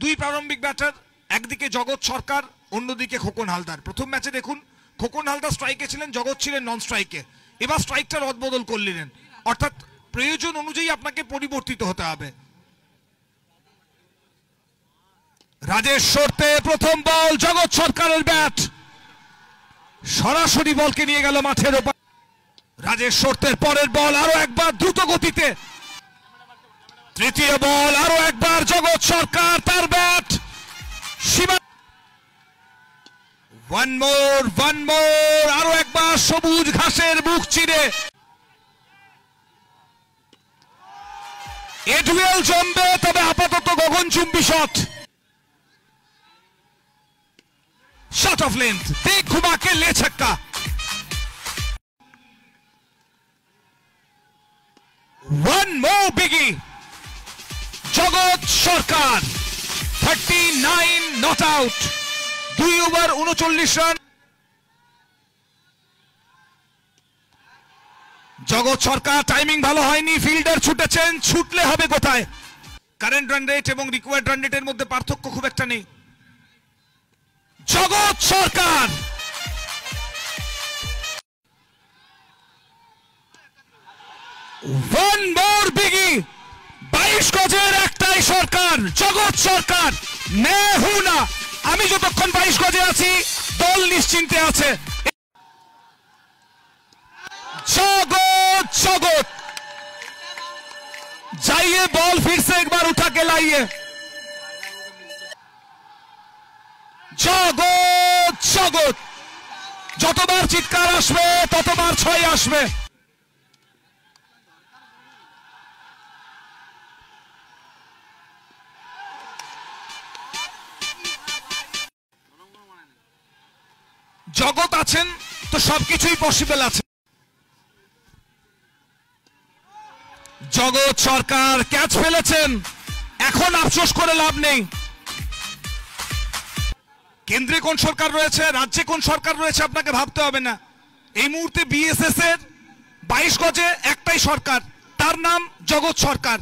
দুই প্রারম্ভিক ব্যাটার, একদিকে জগৎ সরকার, অন্যদিকে খোকন হালদার। প্রথম ম্যাচে দেখুন খোকন হালদার স্ট্রাইকে ছিলেন, জগৎ ছিলেন নন স্ট্রাইকে। এবার স্ট্রাইকটা রদবদল করলেন, অর্থাৎ প্রয়োজন অনুযায়ী আপনাকে পরিবর্তিত হতে হবে। রাজেশ শর্তে প্রথম বল, জগৎ সরকারের ব্যাট সরাসরি বলকে নিয়ে গেল মাঠের ওপর। রাজেশ শর্তের পরের বল আরো একবার দ্রুত গতিতে, তৃতীয় বল আরো একবার জগৎ সরকার, তার ব্যাট সীমা। ওয়ান মোর আরো একবার সবুজ ঘাসের বুক চিরে এ ডুয়েল জমবে, তবে আপাতত গগনচুম্বী শট। शॉट ऑफ लेंथ, देख घुमा के ले छक्का। वन मोर बिगी, जगत सरकार 39 नॉट आउट, 2 ओवर 39 রান। জগৎ সরকার টাইমিং ভালো হয়নি, ফিল্ডার ছুটেছেন, ছুটলে হবে কোথায়। কারেন্ট রান রেট এবং রিকোয়ার্ড রান রেটের মধ্যে পার্থক্য খুব একটা নেই। জগৎ সরকার ওয়ান মোর বিগি, 22 গজের একটাই সরকার, জগৎ সরকার। মে হু না, আমি যতক্ষণ 22 গজে আছি দল নিশ্চিন্তে আছে। जगत जगत जाइए, बॉल फिर से एक बार उठा के लाइए। जगत जगत যতবার চিৎকার আসবে ততবার ছয় আসবে। জগৎ আছেন তো সবকিছুই পসিবল আছে। জগৎ সরকার ক্যাচ ফেলেছেন, এখন আফসোস করে লাভ নেই। কেন্দ্রে কোন সরকার রয়েছে, রাজ্যে কোন সরকার রয়েছে আপনাকে ভাবতে হবে না। এই মুহূর্তে বিএসএস এর 22 গজে একটাই সরকার, তার নাম জগৎ সরকার।